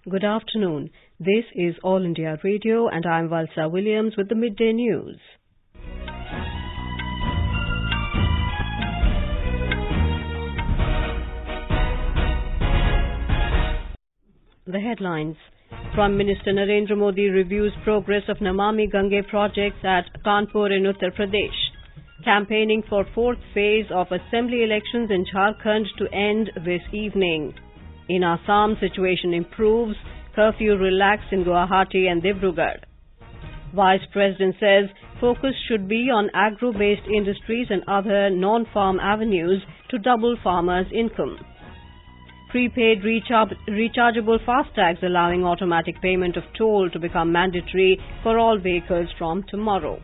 Good afternoon. This is All India Radio and I'm Valsa Williams with the midday news. The headlines. Prime Minister Narendra Modi reviews progress of Namami Gange projects at Kanpur in Uttar Pradesh. Campaigning for fourth phase of assembly elections in Jharkhand to end this evening. In Assam, situation improves. Curfew relaxed in Guwahati and Dibrugarh. Vice President says focus should be on agro-based industries and other non-farm avenues to double farmers' income. Prepaid rechargeable FASTags allowing automatic payment of toll to become mandatory for all vehicles from tomorrow.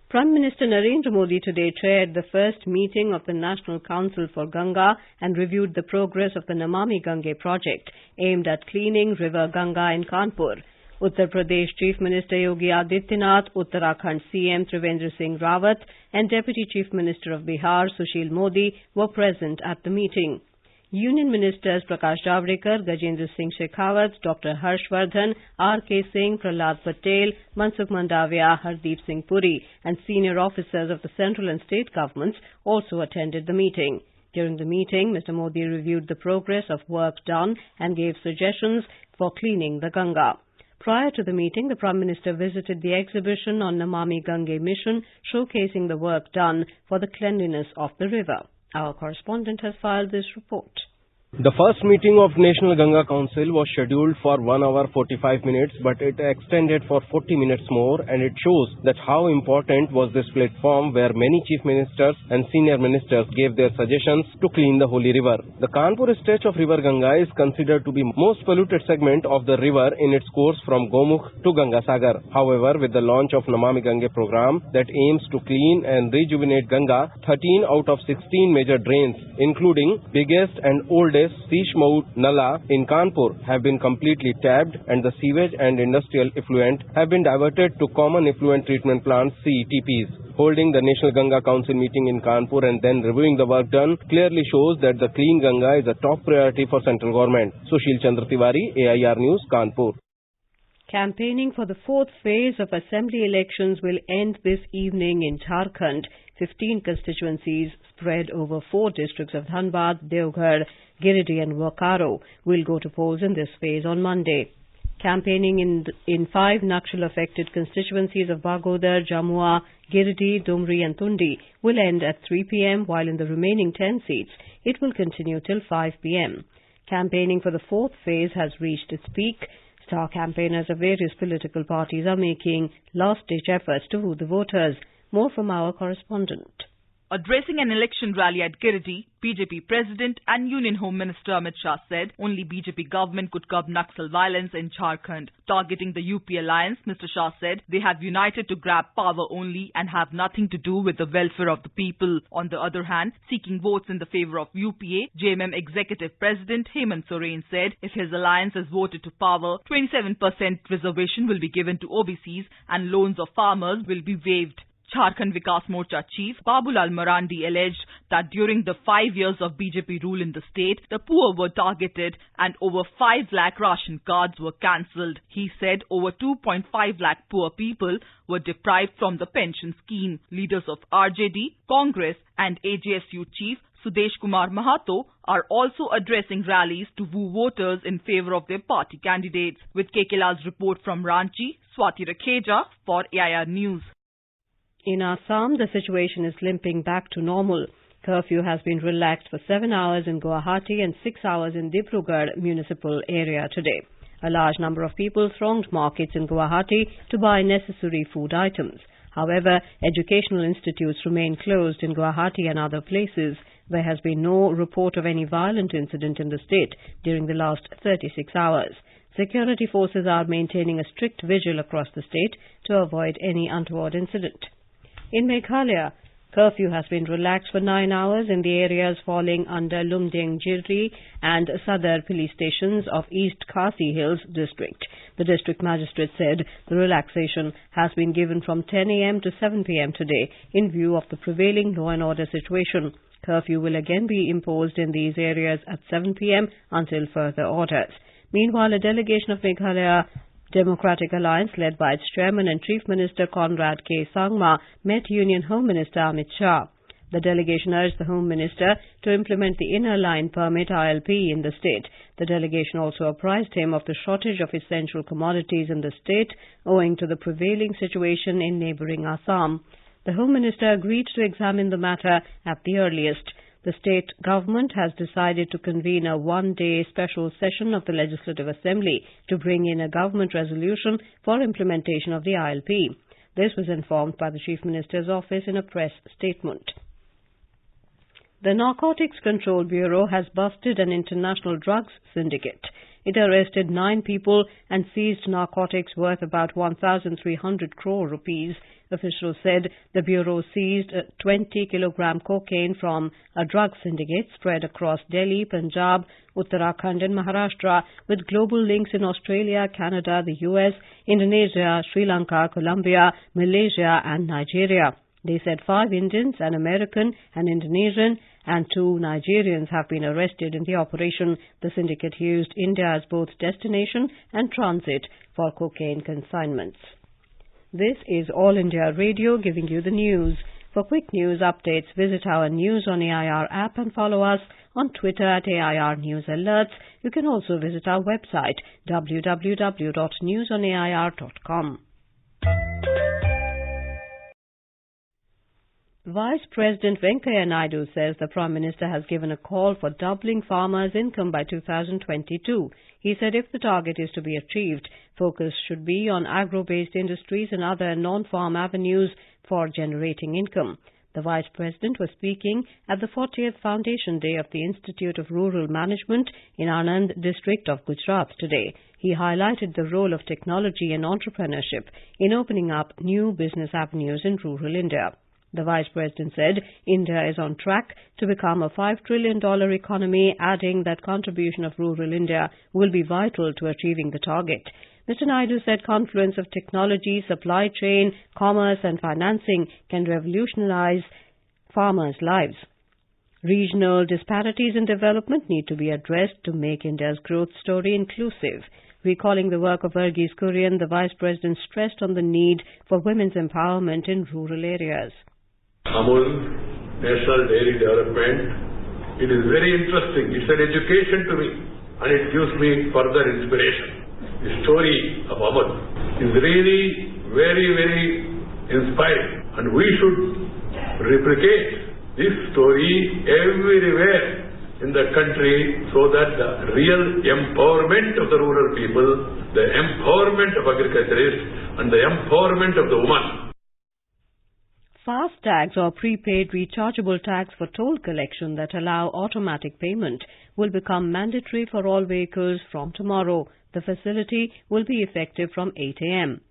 Prime Minister Narendra Modi today chaired the first meeting of the National Council for Ganga and reviewed the progress of the Namami Gange project aimed at cleaning River Ganga in Kanpur. Uttar Pradesh Chief Minister Yogi Adityanath, Uttarakhand CM Trivendra Singh Rawat and Deputy Chief Minister of Bihar Sushil Modi were present at the meeting. Union Ministers Prakash Javadekar, Gajendra Singh Shekhawat, Dr. Harshvardhan, R.K. Singh, Prahlad Patel, Mansukh Mandavia, Hardeep Singh Puri and senior officers of the central and state governments also attended the meeting. During the meeting, Mr. Modi reviewed the progress of work done and gave suggestions for cleaning the Ganga. Prior to the meeting, the Prime Minister visited the exhibition on Namami Gange mission, showcasing the work done for the cleanliness of the river. Our correspondent has filed this report. The first meeting of National Ganga Council was scheduled for 1 hour 45 minutes, but it extended for 40 minutes more, and it shows that how important was this platform where many chief ministers and senior ministers gave their suggestions to clean the holy river. The Kanpur stretch of River Ganga is considered to be most polluted segment of the river in its course from Gomukh to Ganga Sagar. However, with the launch of Namami Gange program that aims to clean and rejuvenate Ganga, 13 out of 16 major drains, including biggest and oldest Sishmaut Nala in Kanpur, have been completely tapped, and the sewage and industrial effluent have been diverted to common effluent treatment plants CETPs. Holding the National Ganga Council meeting in Kanpur and then reviewing the work done clearly shows that the clean Ganga is a top priority for central government. Sushil Chandra Tiwari, AIR News, Kanpur. Campaigning for the fourth phase of assembly elections will end this evening in Jharkhand. 15 constituencies spread over 4 districts of Dhanbad, Deoghar, Giridih and Bokaro will go to polls in this phase on Monday. Campaigning in 5 Naxal-affected constituencies of Bagodar, Jamua, Giridih, Dumri and Tundi will end at 3 p.m. while in the remaining 10 seats it will continue till 5 p.m. Campaigning for the fourth phase has reached its peak. Star campaigners of various political parties are making last-ditch efforts to woo the voters. More from our correspondent. Addressing an election rally at Giridih, BJP President and Union Home Minister Amit Shah said only BJP government could curb Naxal violence in Jharkhand. Targeting the UP alliance, Mr. Shah said they have united to grab power only and have nothing to do with the welfare of the people. On the other hand, seeking votes in the favor of UPA, JMM Executive President Hemant Soren said if his alliance is voted to power, 27% reservation will be given to OBCs and loans of farmers will be waived. Jharkhand Vikas Morcha Chief Babulal Marandi alleged that during the 5 years of BJP rule in the state, the poor were targeted and over 5 lakh ration cards were cancelled. He said over 2.5 lakh poor people were deprived from the pension scheme. Leaders of RJD, Congress and AJSU Chief Sudesh Kumar Mahato are also addressing rallies to woo voters in favor of their party candidates. With KK report from Ranchi, Swati Rakheja for AIR News. In Assam, the situation is limping back to normal. Curfew has been relaxed for 7 hours in Guwahati and 6 hours in Dibrugarh municipal area today. A large number of people thronged markets in Guwahati to buy necessary food items. However, educational institutes remain closed in Guwahati and other places. There has been no report of any violent incident in the state during the last 36 hours. Security forces are maintaining a strict vigil across the state to avoid any untoward incident. In Meghalaya, curfew has been relaxed for 9 hours in the areas falling under Lumding Jirri and Sadar police stations of East Khasi Hills district. The district magistrate said the relaxation has been given from 10 a.m. to 7 p.m. today in view of the prevailing law and order situation. Curfew will again be imposed in these areas at 7 p.m. until further orders. Meanwhile, a delegation of Meghalaya Democratic Alliance, led by its chairman and Chief Minister Conrad K. Sangma, met Union Home Minister Amit Shah. The delegation urged the Home Minister to implement the Inner Line Permit ILP in the state. The delegation also apprised him of the shortage of essential commodities in the state owing to the prevailing situation in neighbouring Assam. The Home Minister agreed to examine the matter at the earliest. The state government has decided to convene a one-day special session of the Legislative Assembly to bring in a government resolution for implementation of the ILP. This was informed by the Chief Minister's office in a press statement. The Narcotics Control Bureau has busted an international drugs syndicate. It arrested 9 people and seized narcotics worth about 1,300 crore rupees. Officials said the Bureau seized 20-kilogram cocaine from a drug syndicate spread across Delhi, Punjab, Uttarakhand and Maharashtra with global links in Australia, Canada, the US, Indonesia, Sri Lanka, Colombia, Malaysia and Nigeria. They said 5 Indians, an American, an Indonesian and 2 Nigerians have been arrested in the operation. The syndicate used India as both destination and transit for cocaine consignments. This is All India Radio giving you the news. For quick news updates, visit our News on AIR app and follow us on Twitter at AIR News Alerts. You can also visit our website www.newsonair.com. Vice President Venkaiah Naidu says the Prime Minister has given a call for doubling farmers' income by 2022. He said if the target is to be achieved, focus should be on agro-based industries and other non-farm avenues for generating income. The Vice President was speaking at the 40th Foundation Day of the Institute of Rural Management in Anand district of Gujarat today. He highlighted the role of technology and entrepreneurship in opening up new business avenues in rural India. The Vice President said India is on track to become a $5 trillion economy, adding that contribution of rural India will be vital to achieving the target. Mr. Naidu said confluence of technology, supply chain, commerce and financing can revolutionize farmers' lives. Regional disparities in development need to be addressed to make India's growth story inclusive. Recalling the work of Verghese Kurian, the Vice President stressed on the need for women's empowerment in rural areas. Amul, National Dairy Development, it is very interesting. It's an education to me and it gives me further inspiration. The story of Amul is really very, very inspiring and we should replicate this story everywhere in the country so that the real empowerment of the rural people, the empowerment of agriculturists and the empowerment of the woman. Fast tags or prepaid rechargeable tags for toll collection that allow automatic payment will become mandatory for all vehicles from tomorrow. The facility will be effective from 8 a.m.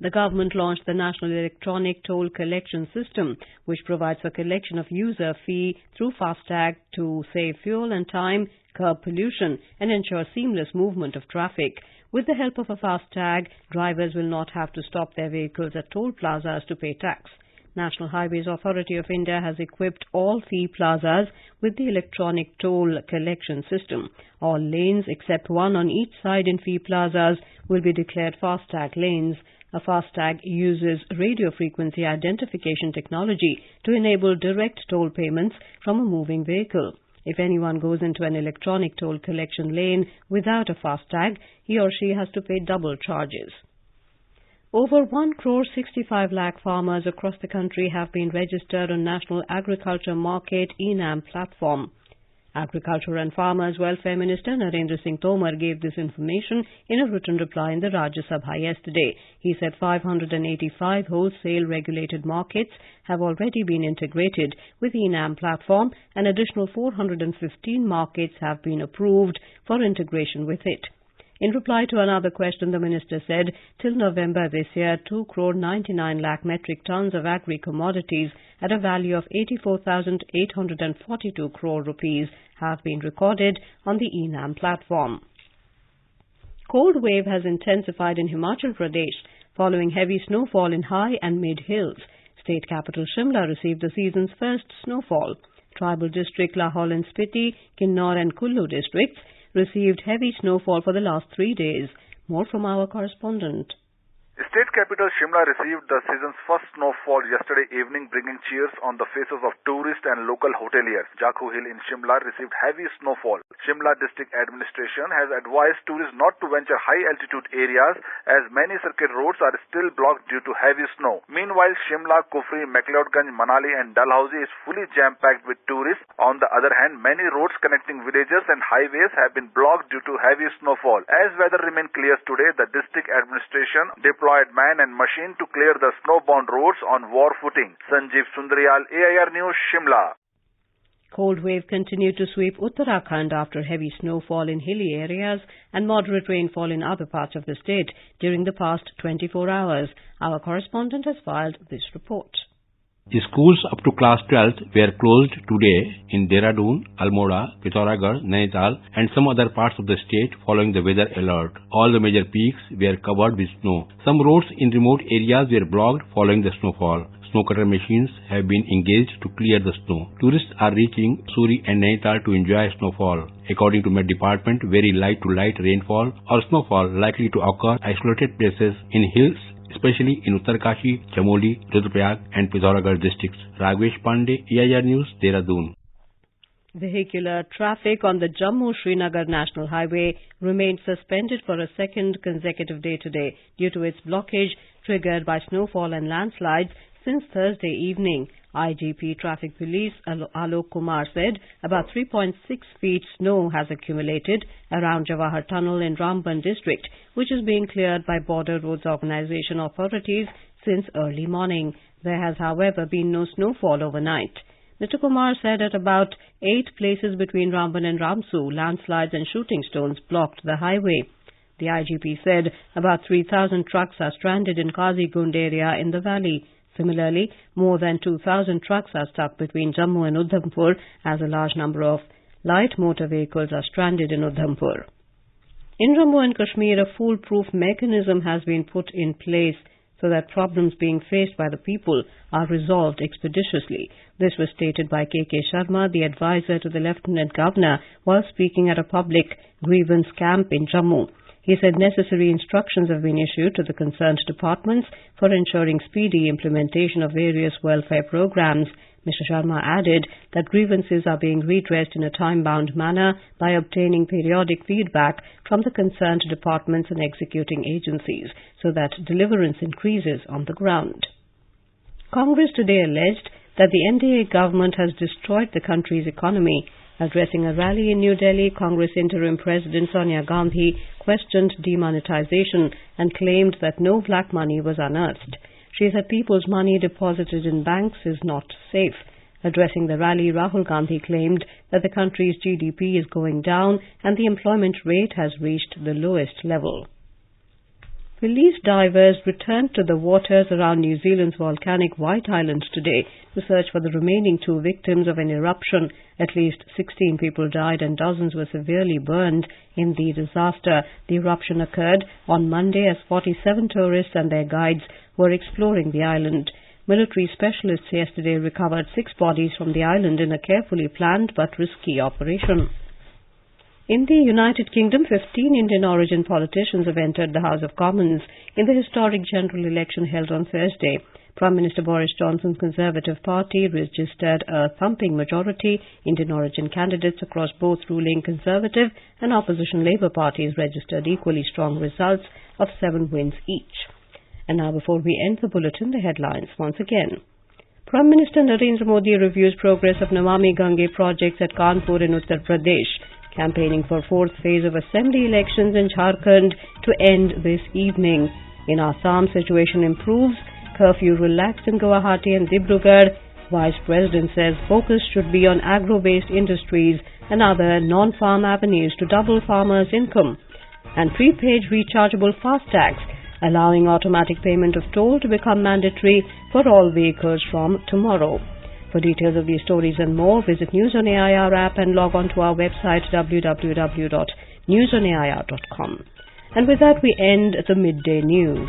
The government launched the National Electronic Toll Collection System, which provides for collection of user fee through FASTag to save fuel and time, curb pollution and ensure seamless movement of traffic. With the help of a FASTag, drivers will not have to stop their vehicles at toll plazas to pay tax. National Highways Authority of India has equipped all fee plazas with the electronic toll collection system. All lanes except one on each side in fee plazas will be declared FASTag lanes. A FASTag uses radio frequency identification technology to enable direct toll payments from a moving vehicle. If anyone goes into an electronic toll collection lane without a FASTag, he or she has to pay double charges. Over 1.65 lakh farmers across the country have been registered on National Agriculture Market (ENAM) platform. Agriculture and Farmers Welfare Minister Narendra Singh Tomar gave this information in a written reply in the Rajya Sabha yesterday. He said 585 wholesale regulated markets have already been integrated with ENAM platform and additional 415 markets have been approved for integration with it. In reply to another question, the minister said, till November this year, 2.99 lakh metric tons of agri-commodities at a value of 84,842 crore rupees have been recorded on the ENAM platform. Cold wave has intensified in Himachal Pradesh following heavy snowfall in high and mid hills. State capital Shimla received the season's first snowfall. Tribal district Lahaul and Spiti, Kinnaur and Kullu districts received heavy snowfall for the last 3 days. More from our correspondent. State capital Shimla received the season's first snowfall yesterday evening, bringing cheers on the faces of tourists and local hoteliers. Jakhu Hill in Shimla received heavy snowfall. Shimla district administration has advised tourists not to venture high altitude areas as many circuit roads are still blocked due to heavy snow. Meanwhile, Shimla, Kufri, McLeodganj, Manali and Dalhousie is fully jam-packed with tourists. On the other hand, many roads connecting villages and highways have been blocked due to heavy snowfall. As weather remained clear today, the district administration deployed man and machine to clear the snowbound roads on war footing. Sanjeev Sundaryal, AIR News, Shimla. Cold wave continued to sweep Uttarakhand after heavy snowfall in hilly areas and moderate rainfall in other parts of the state during the past 24 hours. Our correspondent has filed this report. Schools up to class 12th were closed today in Dehradun, Almora, Pithoragarh, Nainital and some other parts of the state following the weather alert. All the major peaks were covered with snow. Some roads in remote areas were blocked following the snowfall. Snow cutter machines have been engaged to clear the snow. Tourists are reaching Suri and Nainital to enjoy snowfall. According to Met Department, very light to light rainfall or snowfall likely to occur isolated places in hills, especially in Uttarkashi, Chamoli, Rudraprayag and Pithoragarh districts. Raghavesh Pandey, AIR News, Dehradun. Vehicular traffic on the Jammu-Srinagar National Highway remained suspended for a second consecutive day today due to its blockage triggered by snowfall and landslides since Thursday evening. IGP Traffic Police Alok Kumar said about 3.6 feet snow has accumulated around Jawahar Tunnel in Ramban district, which is being cleared by Border Roads Organisation authorities since early morning. There has, however, been no snowfall overnight. Mr. Kumar said at about 8 places between Ramban and Ramsu, landslides and shooting stones blocked the highway. The IGP said about 3,000 trucks are stranded in Kazigund area in the valley. Similarly, more than 2,000 trucks are stuck between Jammu and Udhampur as a large number of light motor vehicles are stranded in Udhampur. In Jammu and Kashmir, a foolproof mechanism has been put in place so that problems being faced by the people are resolved expeditiously. This was stated by K.K. Sharma, the advisor to the Lieutenant Governor, while speaking at a public grievance camp in Jammu. He said necessary instructions have been issued to the concerned departments for ensuring speedy implementation of various welfare programs. Mr. Sharma added that grievances are being redressed in a time-bound manner by obtaining periodic feedback from the concerned departments and executing agencies so that deliverance increases on the ground. Congress today alleged that the NDA government has destroyed the country's economy. Addressing a rally in New Delhi, Congress Interim President Sonia Gandhi questioned demonetization and claimed that no black money was unearthed. She said people's money deposited in banks is not safe. Addressing the rally, Rahul Gandhi claimed that the country's GDP is going down and the employment rate has reached the lowest level. Police divers returned to the waters around New Zealand's volcanic White Island today to search for the remaining 2 victims of an eruption. At least 16 people died and dozens were severely burned in the disaster. The eruption occurred on Monday as 47 tourists and their guides were exploring the island. Military specialists yesterday recovered 6 bodies from the island in a carefully planned but risky operation. In the United Kingdom, 15 Indian origin politicians have entered the House of Commons in the historic general election held on Thursday. Prime Minister Boris Johnson's Conservative Party registered a thumping majority. Indian origin candidates across both ruling Conservative and opposition Labour parties registered equally strong results of 7 wins each. And now, before we end the bulletin, the headlines once again. Prime Minister Narendra Modi reviews progress of Namami Gange projects at Kanpur in Uttar Pradesh. Campaigning for 4th phase of assembly elections in Jharkhand to end this evening. In Assam, situation improves. Curfew relaxed in Guwahati and Dibrugarh. Vice President says focus should be on agro-based industries and other non-farm avenues to double farmers' income. And prepaid rechargeable FASTags, allowing automatic payment of toll to become mandatory for all vehicles from tomorrow. For details of these stories and more, visit News on AIR app and log on to our website www.newsonair.com. And with that, we end the midday news.